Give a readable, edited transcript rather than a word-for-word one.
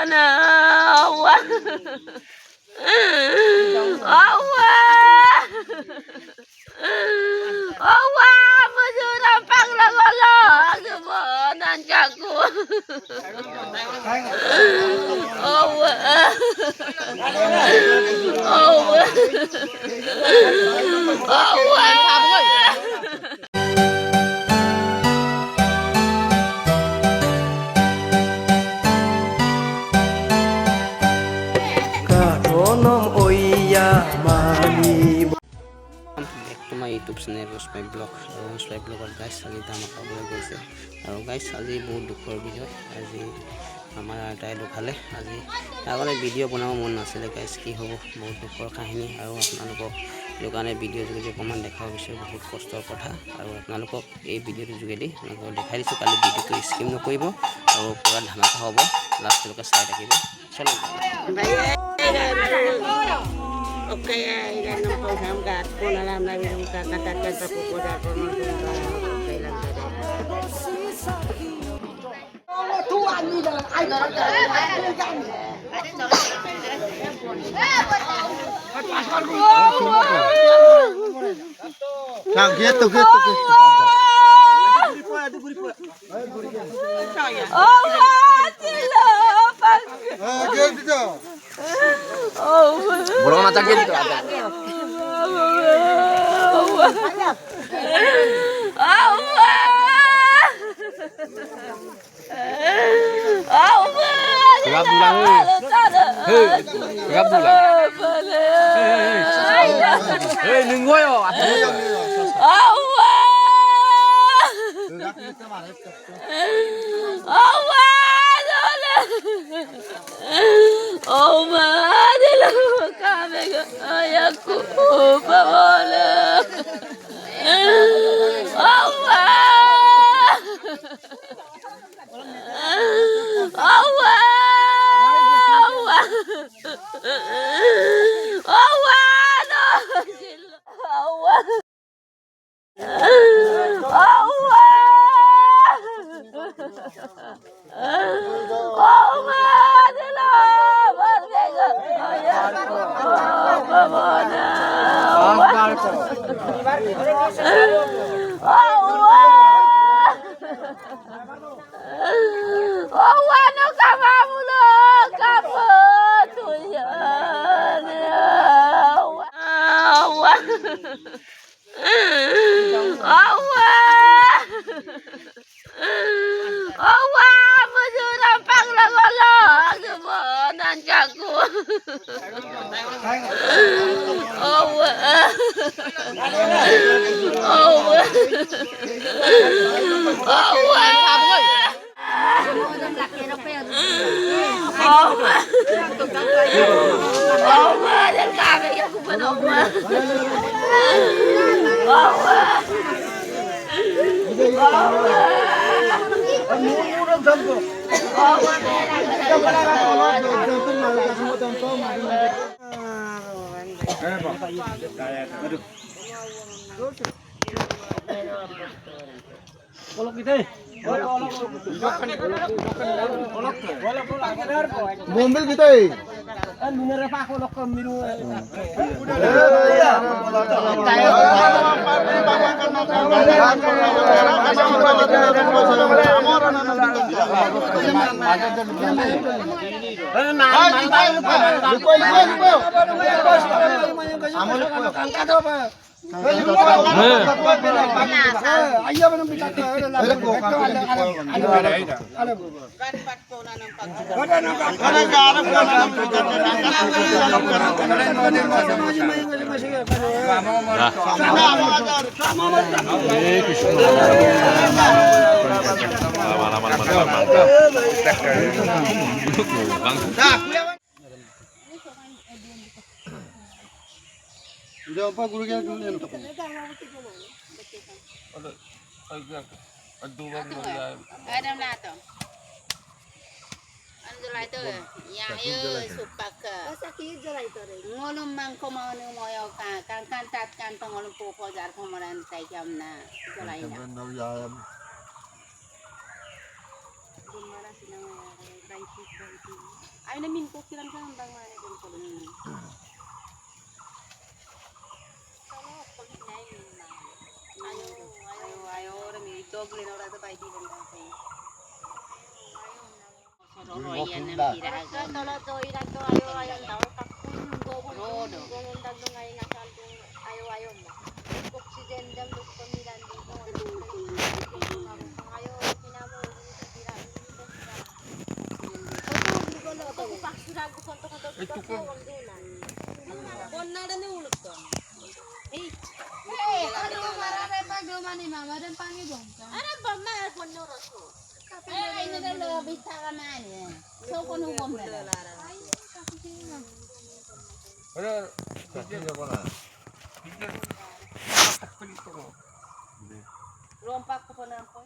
na Allah. Allah. Allah menjurang panglagolo kemohonan jago. Allah. Allah. Allah. My YouTube channel Rospai Blog Rospai Blogger guys আজি দামা খাবলৈ গৈছে আৰু গাইস আজি বহুত দুখৰ বিষয় আজি আমাৰ আটাই দুখালে আজি আগলে ভিডিও বনাব মন নাছিলে গাইস কি হ'ব বহুত দুখৰ কাহিনী আৰু আপোনালোকক দোকানে ভিডিও যোগে প্ৰমাণ দেখাব বিচাৰো বহুত কষ্টৰ কথা আৰু আপোনালোকক এই ভিডিওৰ যোগেদি আপোনালোকক দেখাই দিছো কালি ভিডিওটো স্কিপ নকৰিব আৰু পুৰা ধামাকা হ'ব লাষ্টলৈকে চাই থাকিব চলো Oke, ilan ng panghamgat po na lang namin yung kakatakan sa pupuda ko ng kailan ka rin. Tuan nila! Ay! Gitu. Burung mata gitu ada. Ayahku, pamala. Allah. Allah. menjurang panglagolo kemohonan jago. Allah. Allah. Allah dan kami yang kupenuh. Mobil kita udah apa guru kita dulu yang tepung. Adam nato. Anjolai tu, ya ye supaka. Sakit jolai tu. Ngolong mangko mau ni moyo kan, kan tat kan pengolong popo jar pemeran tay jam na jolai na. Gumara sinang baik. Ay namin ko kilang sa hambang mana din ko nun. Ayo, rami dog le na ora bai di benda kai. Sororo yan ang piraga. Tolo to irag to ayo ayo daw kakun go Rodo. gonong dagdo ngay ngasal kung ayo ayo mo. Oxygen dam duk pamiran dito. Ayo kinamo dito tira dito tira. Ako paksura ko konto konto ko ondunan. Bonna ni ulut to. Ano marare pag dumani mama dan pangi bongka. Ara ba ma konno raso. Ay na lo bista ka man. So kono bom na. Pero, kasi niya ko na. Rompak ko po na po.